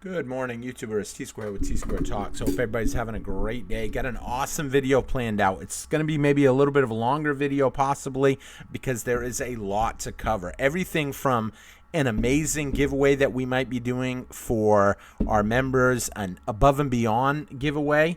Good morning, YouTubers. T-Square with T-Square Talks. Hope everybody's having a great day. Got an awesome video planned out. It's going to be maybe a little bit of a longer video possibly because there is a lot to cover. Everything from an amazing giveaway that we might be doing for our members, an above and beyond giveaway.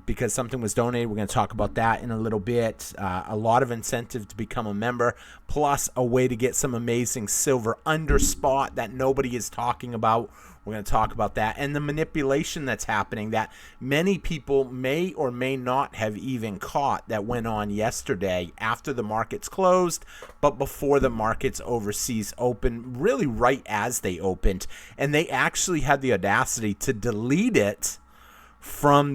Because something was donated. We're going to talk about that in a little bit. A lot of incentive to become a member, plus a way to get some amazing silver under spot that nobody is talking about. We're going to talk about that and the manipulation that's happening that many people may or may not have even caught that went on yesterday after the markets closed, but before the markets overseas opened, really right as they opened. And they actually had the audacity to delete it from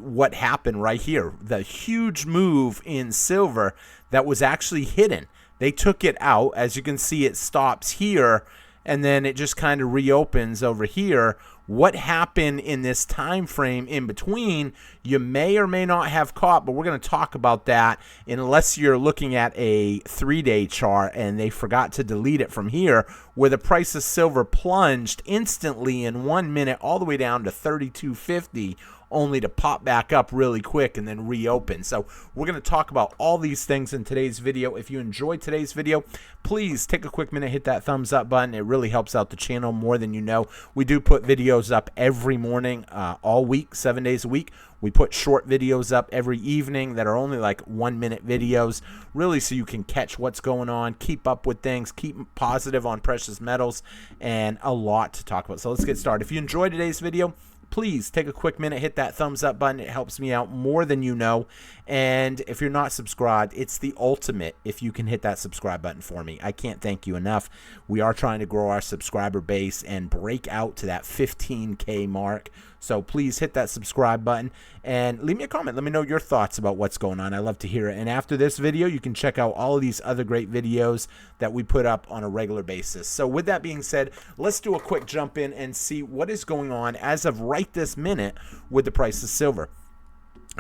what happened right here, the huge move in silver that was actually hidden. They took it out. As you can see, it stops here and then it just kind of reopens over here. What happened in this time frame in between, you may or may not have caught, but we're going to talk about that unless you're looking at a 3-day chart and they forgot to delete it from here, where the price of silver plunged instantly in 1 minute all the way down to 32.50, only to pop back up really quick and then reopen. So we're going to talk about all these things in today's video. If you enjoyed today's video, please take a quick minute, hit that thumbs up button. It really helps out the channel more than you know. We do put videos up every morning, all week, 7 days a week. We put short videos up every evening that are only like 1-minute videos, really so you can catch what's going on, keep up with things, keep positive on precious metals, and a lot to talk about. So let's get started. If you enjoyed today's video, please take a quick minute, hit that thumbs up button. It helps me out more than you know. And if you're not subscribed, it's the ultimate if you can hit that subscribe button for me. I can't thank you enough. We are trying to grow our subscriber base and break out to that 15K mark. So please hit that subscribe button and leave me a comment. Let me know your thoughts about what's going on. I love to hear it. And after this video, you can check out all of these other great videos that we put up on a regular basis. So with that being said, let's do a quick jump in and see what is going on as of right this minute with the price of silver.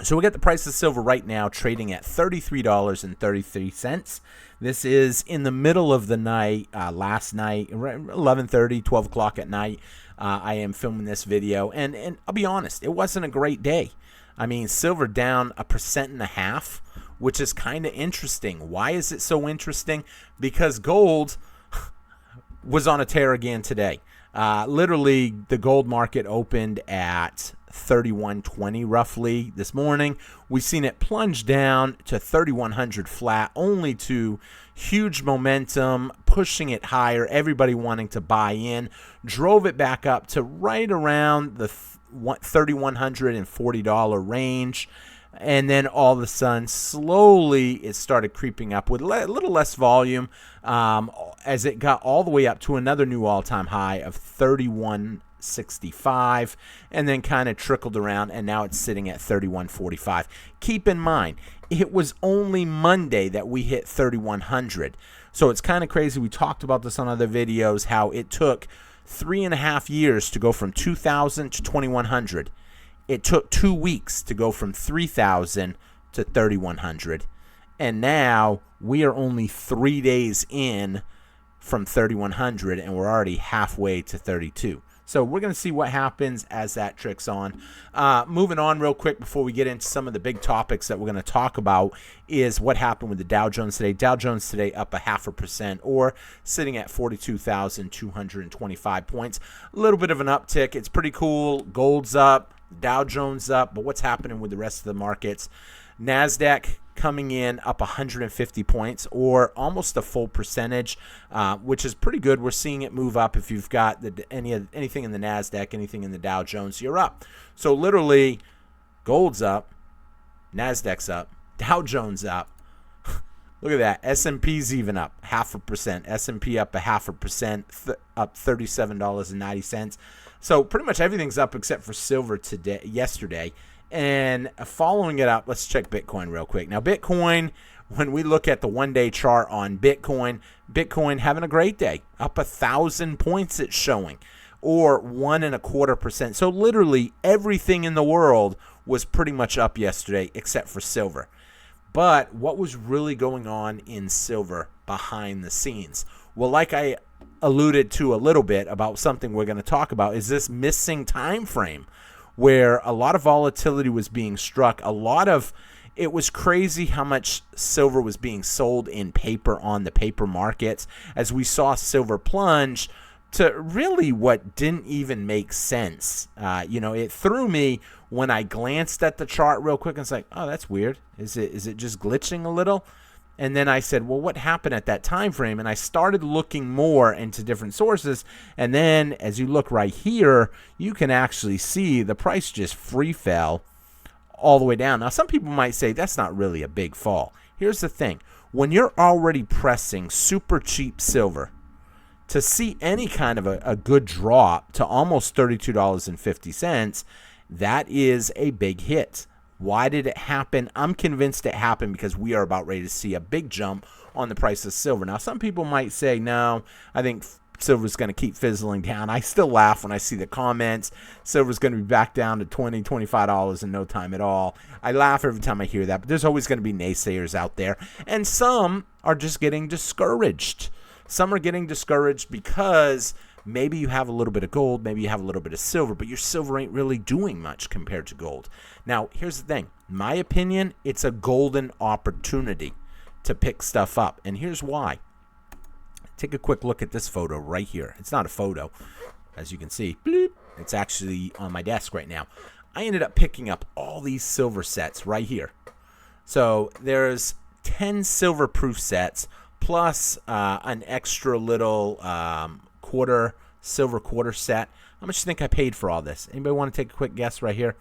So we got the price of silver right now trading at $33.33. This is in the middle of the night, last night, 11:30, 12 o'clock at night. I am filming this video, and I'll be honest, it wasn't a great day. I mean, silver down 1.5%, which is kind of interesting. Why is it so interesting? Because gold was on a tear again today. Literally, the gold market opened at 31.20 roughly this morning. We've seen it plunge down to 3,100 flat, only to huge momentum, pushing it higher, everybody wanting to buy in, drove it back up to right around the $3,140 range. And then all of a sudden, slowly, it started creeping up with a little less volume as it got all the way up to another new all-time high of 31.65, and then kind of trickled around, and now it's sitting at 31.45. Keep in mind, it was only Monday that we hit 3,100. So it's kind of crazy. We talked about this on other videos, how it took 3.5 years to go from 2,000 to 2,100. It took 2 weeks to go from 3,000 to 3,100. And now we are only 3 days in from 3,100, and we're already halfway to 32. So we're going to see what happens as that tricks on. Moving on real quick before we get into some of the big topics that we're going to talk about is what happened with the Dow Jones today. Dow Jones today up 0.5%, or sitting at 42,225 points. A little bit of an uptick. It's pretty cool. Gold's up, Dow Jones up, but what's happening with the rest of the markets? NASDAQ coming in up 150 points, or almost a full percentage, which is pretty good. We're seeing it move up. If you've got anything in the NASDAQ, anything in the Dow Jones, you're up. So literally, gold's up, NASDAQ's up, Dow Jones up. Look at that. S&P's even up 0.5%. S&P up 0.5%, up $37.90. So pretty much everything's up except for silver yesterday. And following it up, let's check Bitcoin real quick. Now, Bitcoin, when we look at the 1-day chart on Bitcoin having a great day. Up 1,000 points it's showing, or 1.25%. So literally everything in the world was pretty much up yesterday except for silver. But what was really going on in silver behind the scenes? Well, like I alluded to a little bit about something we're going to talk about, is this missing time frame where a lot of volatility was being struck. It was crazy how much silver was being sold in paper on the paper markets, as we saw silver plunge to really what didn't even make sense. It threw me when I glanced at the chart real quick and it's like, oh, that's weird. Is it just glitching a little? And then I said, well, what happened at that time frame? And I started looking more into different sources. And then as you look right here, you can actually see the price just free fell all the way down. Now, some people might say that's not really a big fall. Here's the thing. When you're already pressing super cheap silver, to see any kind of a good drop to almost $32.50, that is a big hit. Why did it happen? I'm convinced it happened because we are about ready to see a big jump on the price of silver. Now, some people might say, no, I think silver's going to keep fizzling down. I still laugh when I see the comments. Silver's going to be back down to $20, $25 in no time at all. I laugh every time I hear that, but there's always going to be naysayers out there. And some are just getting discouraged. Some are getting discouraged because maybe you have a little bit of gold, maybe you have a little bit of silver, but your silver ain't really doing much compared to gold. Now, here's the thing. In my opinion, it's a golden opportunity to pick stuff up. And here's why. Take a quick look at this photo right here. It's not a photo. As you can see, bloop, it's actually on my desk right now. I ended up picking up all these silver sets right here. So there's 10 silver proof sets plus an extra little silver quarter set. How much do you think I paid for all this? Anybody want to take a quick guess right here?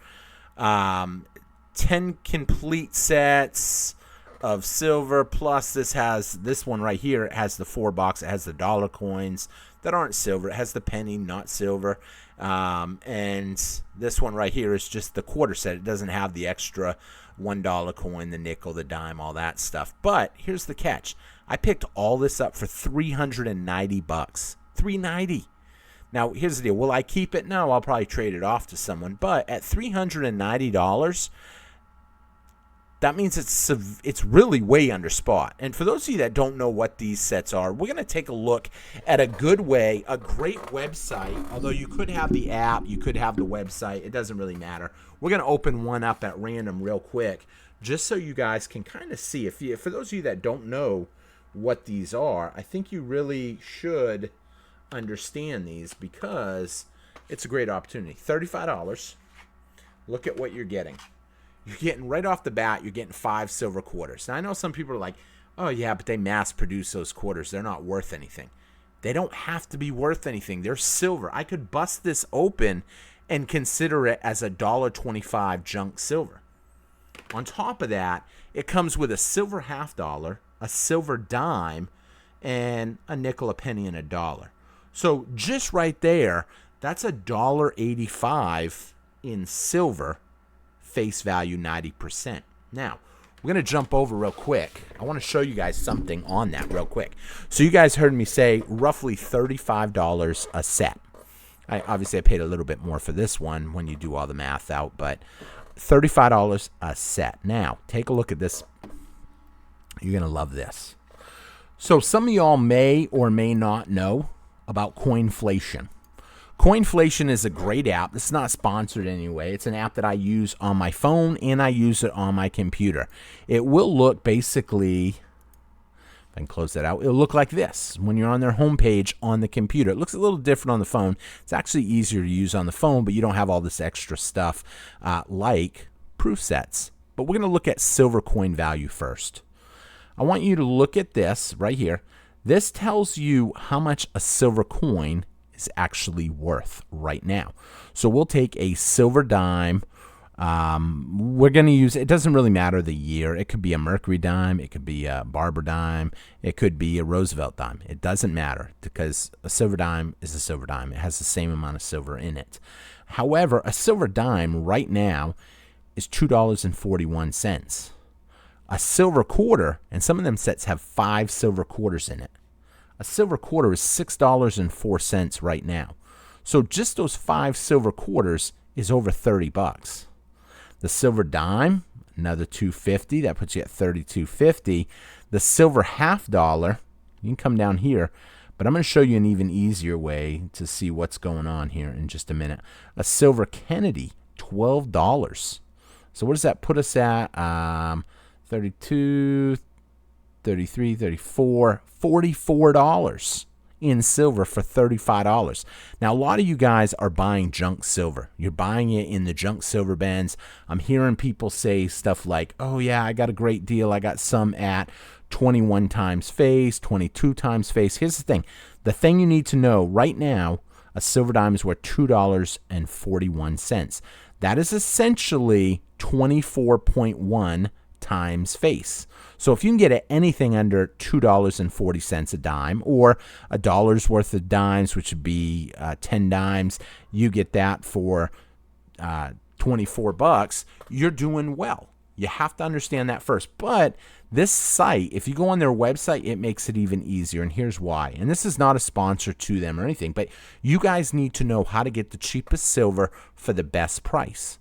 10 complete sets of silver, plus this one right here. It has the 4 box. It has the dollar coins that aren't silver. It has the penny, not silver. And this one right here is just the quarter set. It doesn't have the extra $1 coin, the nickel, the dime, all that stuff. But here's the catch. I picked all this up for $390. $390. Now, here's the deal. Will I keep it? No, I'll probably trade it off to someone. But at $390, that means it's really way under spot. And for those of you that don't know what these sets are, we're going to take a look at a great website. Although you could have the app, you could have the website. It doesn't really matter. We're going to open one up at random real quick just so you guys can kind of see. For those of you that don't know what these are, I think you really should understand these because it's a great opportunity. $35. Look at what you're getting. You're getting right off the bat, you're getting 5 silver quarters. Now, I know some people are like, oh, yeah, but they mass produce those quarters. They're not worth anything. They don't have to be worth anything. They're silver. I could bust this open and consider it as $1.25 junk silver. On top of that, it comes with a silver $half, a silver dime, and a nickel, a penny, and a dollar. So just right there, that's $1.85 in silver, face value 90%. Now, we're going to jump over real quick. I want to show you guys something on that real quick. So you guys heard me say roughly $35 a set. Obviously, I paid a little bit more for this one when you do all the math out, but $35 a set. Now, take a look at this. You're going to love this. So some of y'all may or may not know about Coinflation. Coinflation is a great app. It's not sponsored anyway. It's an app that I use on my phone and I use it on my computer. It will look basically, if I can close that out, it'll look like this when you're on their homepage on the computer. It looks a little different on the phone. It's actually easier to use on the phone, but you don't have all this extra stuff like proof sets. But we're going to look at silver coin value first. I want you to look at this right here. This tells you how much a silver coin is actually worth right now. So we'll take a silver dime. We're going to use, it doesn't really matter the year. It could be a Mercury dime. It could be a Barber dime. It could be a Roosevelt dime. It doesn't matter because a silver dime is a silver dime. It has the same amount of silver in it. However, a silver dime right now is $2.41. A silver quarter, and some of them sets have 5 silver quarters in it. A silver quarter is $6.04 right now. So just those 5 silver quarters is over $30. The silver dime, another $2.50. That puts you at $32.50. The silver $half, you can come down here, But I'm going to show you an even easier way to see what's going on here in just a minute. A silver Kennedy, $12. So what does that put us at? 32, 33, 34, $44 in silver for $35. Now, a lot of you guys are buying junk silver. You're buying it in the junk silver bins. I'm hearing people say stuff like, oh yeah, I got a great deal. I got some at 21 times face, 22 times face. Here's the thing. The thing you need to know right now, a silver dime is worth $2.41. That is essentially 24.1 times face. So if you can get it anything under $2.40 a dime, or a dollar's worth of dimes, which would be 10 dimes, you get that for $24, you're doing well. You have to understand that first. But this site, if you go on their website, it makes it even easier. And here's why. And this is not a sponsor to them or anything, but you guys need to know how to get the cheapest silver for the best price.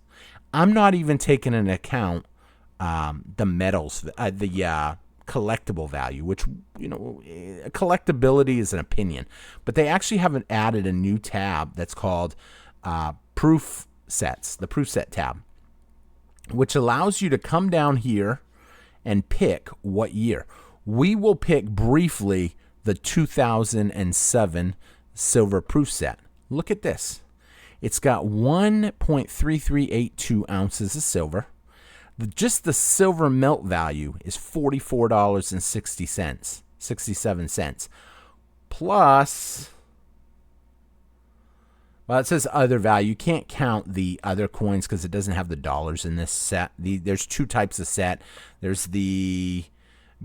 I'm not even taking into account the metals, the collectible value, which, collectability is an opinion. But they actually haven't added a new tab that's called proof sets, the proof set tab, which allows you to come down here and pick what year. We will pick briefly the 2007 silver proof set. Look at this. It's got 1.3382 ounces of silver. Just the silver melt value is $44.67. Plus, well, it says other value. You can't count the other coins because it doesn't have the dollars in this set. There's two types of set. There's the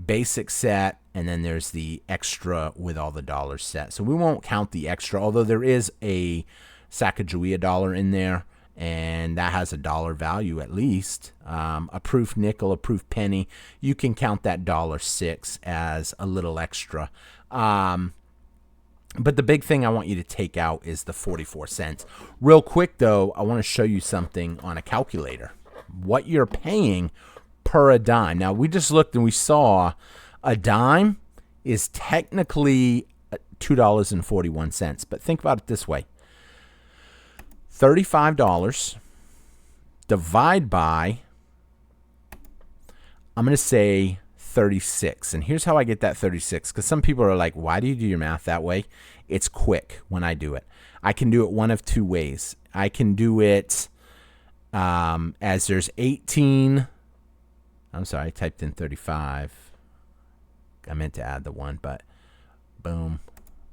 basic set, and then there's the extra with all the dollars set. So we won't count the extra, although there is a Sacagawea dollar in there, and that has a dollar value at least. A proof nickel, a proof penny, you can count that $1.06 as a little extra. But the big thing I want you to take out is the 44 cents. Real quick, though, I want to show you something on a calculator. What you're paying per a dime. Now, we just looked and we saw a dime is technically $2.41. But think about it this way. $35 divide by, I'm going to say 36. And here's how I get that 36, because some people are like, why do you do your math that way? It's quick when I do it. I can do it one of two ways. I can do it as there's 18. I'm sorry, I typed in 35. I meant to add the one, but boom.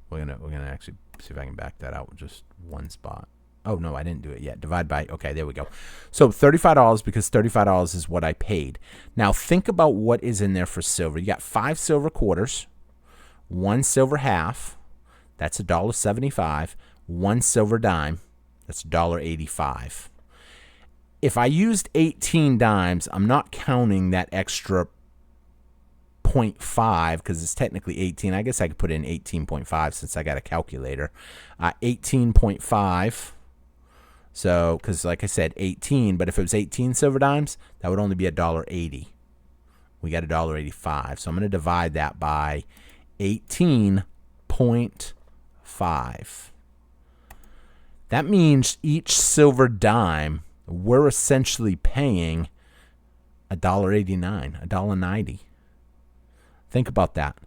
We're gonna actually see if I can back that out with just one spot. Oh, no, I didn't do it yet. Divide by, okay, there we go. So $35, because $35 is what I paid. Now, think about what is in there for silver. You got 5 silver quarters, 1 silver half, that's $1.75, 1 silver dime, that's $1.85. If I used 18 dimes, I'm not counting that extra 0.5 because it's technically 18. I guess I could put in 18.5 since I got a calculator. 18.5. So, because like I said, 18, but if it was 18 silver dimes, that would only be $1.80. We got $1.85. So I'm going to divide that by 18.5. That means each silver dime, we're essentially paying $1.89, $1.90. Think about that.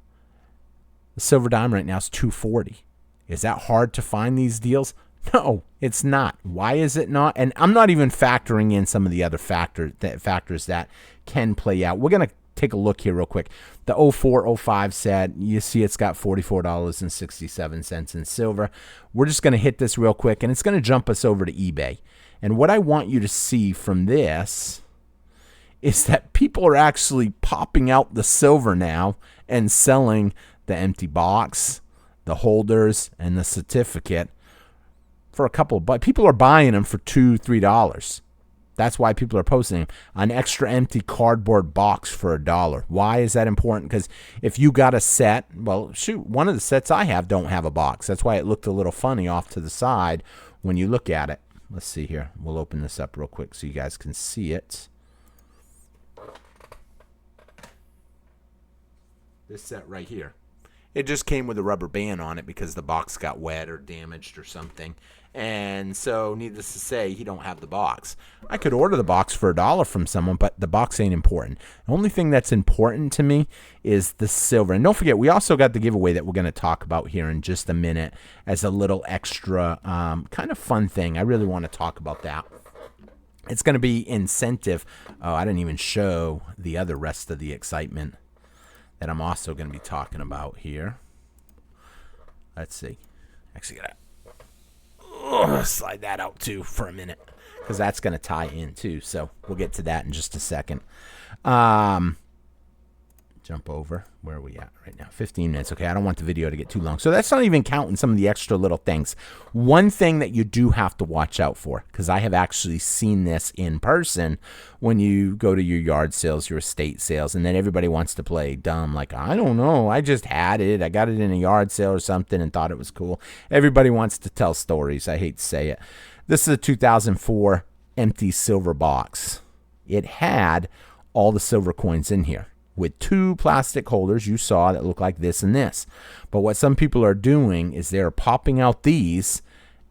The silver dime right now is $2.40. Is that hard to find these deals? No, it's not. Why is it not? And I'm not even factoring in some of the other factors that can play out. We're going to take a look here real quick. The 04-05 set, you see it's got $44.67 in silver. We're just going to hit this real quick, and it's going to jump us over to eBay. And what I want you to see from this is that people are actually popping out the silver now and selling the empty box, the holders, and the certificate for a couple, but people are buying them for $2, $3. That's why people are posting them. An extra empty cardboard box for $1. Why is that important? Because if you got a set, well, shoot, one of the sets I have don't have a box. That's why it looked a little funny off to the side when you look at it. Let's see here. We'll open this up real quick so you guys can see it. This set right here. It just came with a rubber band on it because the box got wet or damaged or something. And so, needless to say, he don't have the box. I could order the box for $1 from someone, but the box ain't important. The only thing that's important to me is the silver. And don't forget, we also got the giveaway that we're going to talk about here in just a minute as a little extra kind of fun thing. I really want to talk about that. It's going to be incentive. Oh, I didn't even show the other rest of the excitement that I'm also going to be talking about here. Let's see. Actually, got to slide that out too for a minute because that's going to tie in too. So we'll get to that in just a second. Jump over. Where are we at right now? 15 minutes. Okay, I don't want the video to get too long. So that's not even counting some of the extra little things. One thing that you do have to watch out for, because I have actually seen this in person when you go to your yard sales, your estate sales, and then everybody wants to play dumb. Like, I don't know. I just had it. I got it in a yard sale or something and thought it was cool. Everybody wants to tell stories. I hate to say it. This is a 2004 empty silver box. It had all the silver coins in here, with 2 plastic holders you saw that look like this and this. But what some people are doing is they're popping out these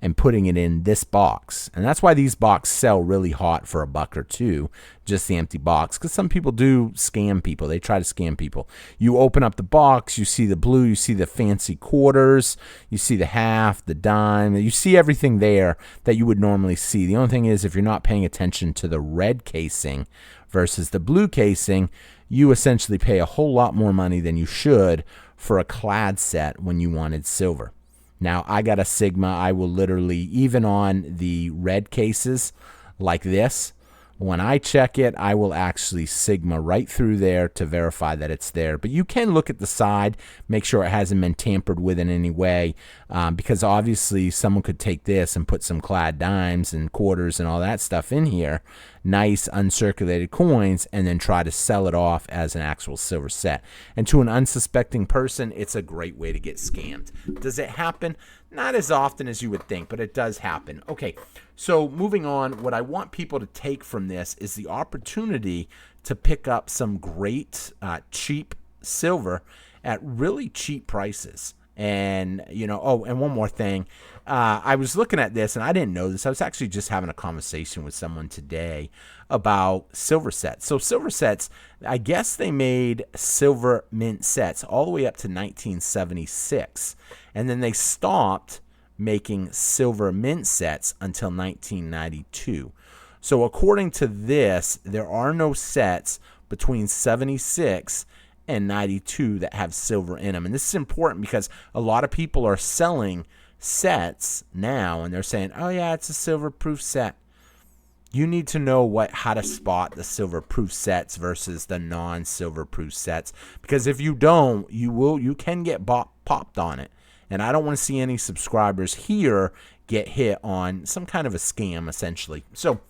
and putting it in this box. And that's why these boxes sell really hot for $1 or $2, just the empty box, because some people do scam people. They try to scam people. You open up the box, you see the blue, you see the fancy quarters, you see the half, the dime, you see everything there that you would normally see. The only thing is, if you're not paying attention to the red casing versus the blue casing, you essentially pay a whole lot more money than you should for a clad set when you wanted silver. Now, I got a Sigma. I will literally, even on the red cases like this, when I check it, I will actually Sigma right through there to verify that it's there. But you can look at the side, make sure it hasn't been tampered with in any way, because obviously someone could take this and put some clad dimes and quarters and all that stuff in here, nice uncirculated coins, and then try to sell it off as an actual silver set. And to an unsuspecting person, it's a great way to get scammed. Does it happen? Not as often as you would think, but it does happen. Okay, so moving on, what I want people to take from this is the opportunity to pick up some great cheap silver at really cheap prices. And, you know, oh, and one more thing. I was looking at this, and I didn't know this. I was actually just having a conversation with someone today about silver sets. So silver sets, I guess they made silver mint sets all the way up to 1976. And then they stopped making silver mint sets until 1992. So according to this, there are no sets between 76 and 92 that have silver in them. And this is important because a lot of people are selling sets now and they're saying, oh yeah, it's a silver proof set. You need to know how to spot the silver proof sets versus the non-silver proof sets, because if you don't, you can get popped on it. And I don't want to see any subscribers here get hit on some kind of a scam, essentially. So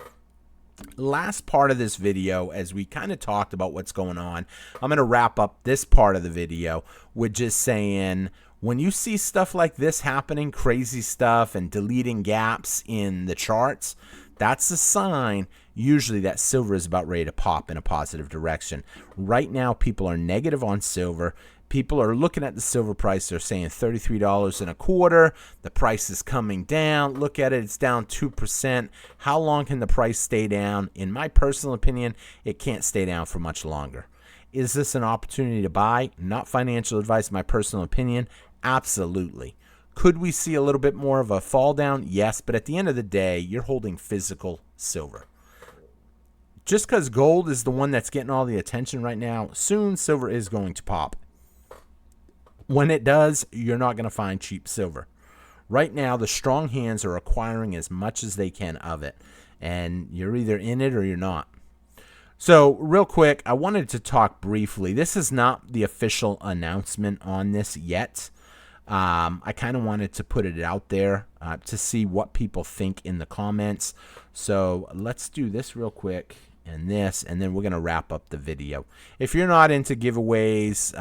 last part of this video, as we kind of talked about what's going on, I'm going to wrap up this part of the video with just saying, when you see stuff like this happening, crazy stuff and deleting gaps in the charts, that's a sign usually that silver is about ready to pop in a positive direction. Right now, people are negative on silver. People are looking at the silver price. They're saying $33.25. The price is coming down. Look at it. It's down 2%. How long can the price stay down? In my personal opinion, it can't stay down for much longer. Is this an opportunity to buy? Not financial advice, my personal opinion. Absolutely. Could we see a little bit more of a fall down? Yes, but at the end of the day, you're holding physical silver. Just because gold is the one that's getting all the attention right now, soon silver is going to pop. When it does, you're not going to find cheap silver. Right now, the strong hands are acquiring as much as they can of it, and you're either in it or you're not. So real quick, I wanted to talk briefly. This is not the official announcement on this yet. I kind of wanted to put it out there to see what people think in the comments. So let's do this real quick and this, and then we're going to wrap up the video. If you're not into giveaways,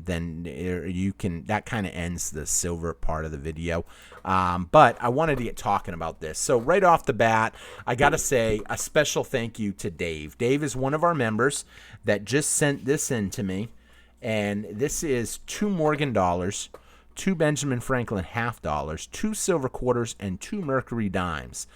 then you can, that kind of ends the silver part of the video. But I wanted to get talking about this. So right off the bat, I got to say a special thank you to Dave. Dave is one of our members that just sent this in to me. And this is 2 Morgan dollars, 2 Benjamin Franklin half dollars, 2 silver quarters, and 2 Mercury dimes.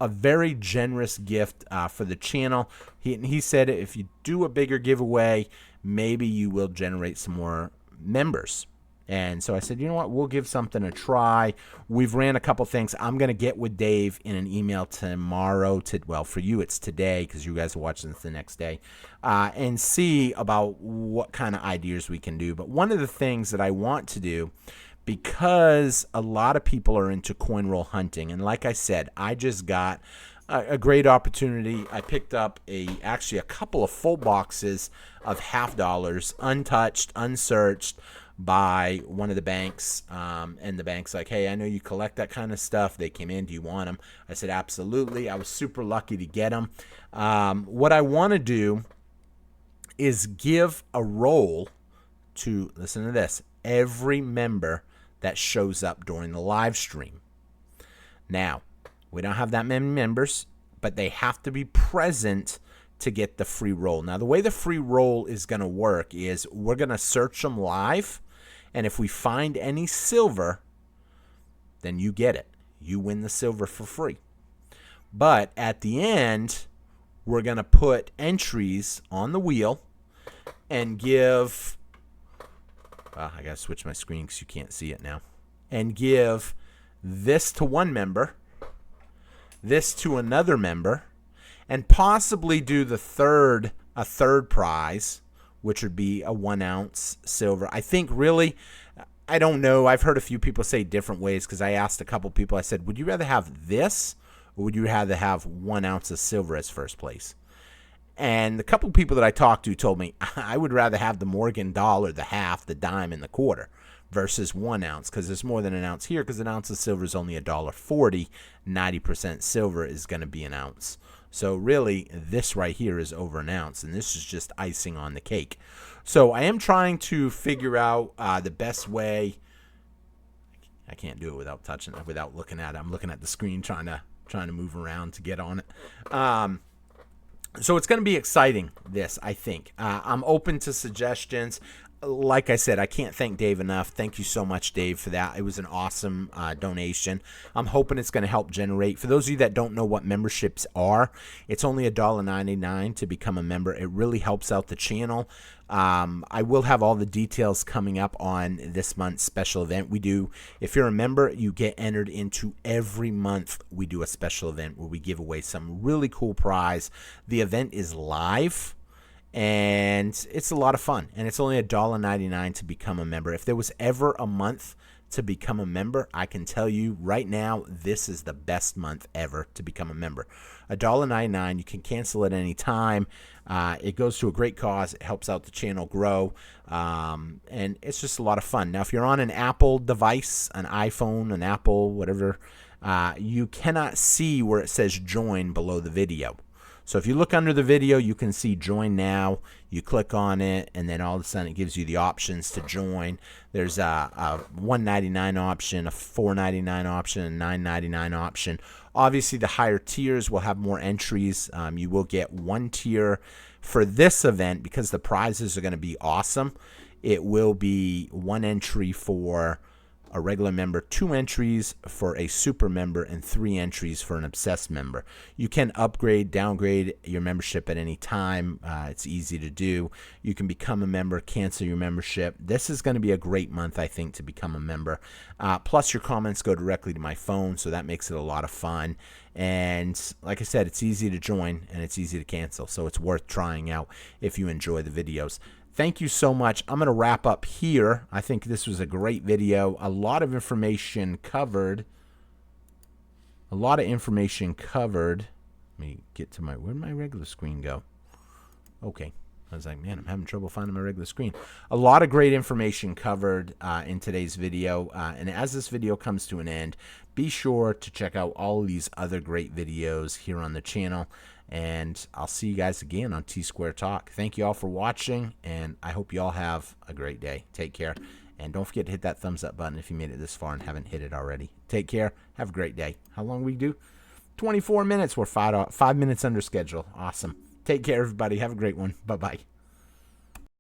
A very generous gift for the channel. He said if you do a bigger giveaway, maybe you will generate some more members. And so I said, you know what, we'll give something a try. We've ran a couple things. I'm going to get with Dave in an email tomorrow. Well, for you, it's today because you guys are watching this the next day, and see about what kind of ideas we can do. But one of the things that I want to do, because a lot of people are into coin roll hunting, and like I said, I just got a great opportunity. I picked up actually a couple of full boxes of half dollars, untouched, unsearched, by one of the banks, and the bank's like, hey, I know you collect that kind of stuff. They came in, do you want them? I said, absolutely. I was super lucky to get them. What I want to do is give a roll to, listen to this, every member that shows up during the live stream. Now, we don't have that many members, but they have to be present to get the free roll. Now, the way the free roll is going to work is we're going to search them live, and if we find any silver, then you get it. You win the silver for free. But at the end, we're going to put entries on the wheel and give, I got to switch my screen because you can't see it now, and give this to one member, this to another member, and possibly do a third prize, which would be a 1 ounce silver. I think really, I don't know. I've heard a few people say different ways because I asked a couple people, I said, would you rather have this or would you rather have 1 ounce of silver as first place? And the couple people that I talked to told me I would rather have the Morgan dollar, the half, the dime, and the quarter versus 1 ounce because there's more than an ounce here because an ounce of silver is only $1.40. 90% silver is going to be an ounce. So really, this right here is over an ounce, and this is just icing on the cake. So I am trying to figure out the best way. I can't do it without touching it, without looking at it. I'm looking at the screen, trying to move around to get on it. So it's going to be exciting, this, I think. I'm open to suggestions. Like I said, I can't thank Dave enough. Thank you so much, Dave, for that. It was an awesome donation. I'm hoping it's going to help generate. For those of you that don't know what memberships are, it's only $1.99 to become a member. It really helps out the channel. I will have all the details coming up on this month's special event we do. If you're a member, you get entered into every month. We do a special event where we give away some really cool prize. The event is live. And it's a lot of fun, and it's only $1.99 to become a member. If there was ever a month to become a member, I can tell you right now, this is the best month ever to become a member. $1.99, you can cancel at any time. It goes to a great cause. It helps out the channel grow, and it's just a lot of fun. Now, if you're on an Apple device, an iPhone, an Apple, whatever, you cannot see where it says join below the video. So if you look under the video, you can see join now. You click on it, and then all of a sudden it gives you the options to join. There's a $1.99 option, a $4.99 option, a $9.99 option. Obviously, the higher tiers will have more entries. You will get one tier for this event because the prizes are going to be awesome. It will be one entry for a regular member, 2 entries for a super member, and 3 entries for an obsessed member. You can upgrade, downgrade your membership at any time. It's easy to do. You can become a member, cancel your membership. This is going to be a great month, I think, to become a member. Plus, your comments go directly to my phone, so that makes it a lot of fun. And like I said, it's easy to join and it's easy to cancel, so it's worth trying out if you enjoy the videos. Thank you so much. I'm going to wrap up here. I think this was a great video. A lot of information covered. Let me get to where'd my regular screen go? Okay. I was like, man, I'm having trouble finding my regular screen. A lot of great information covered in today's video. And as this video comes to an end, be sure to check out all of these other great videos here on the channel. And I'll see you guys again on T-Square Talk. Thank you all for watching, and I hope you all have a great day. Take care. And don't forget to hit that thumbs up button if you made it this far and haven't hit it already. Take care. Have a great day. How long we do? 24 minutes. We're 5 minutes under schedule. Awesome. Take care, everybody. Have a great one. Bye-bye.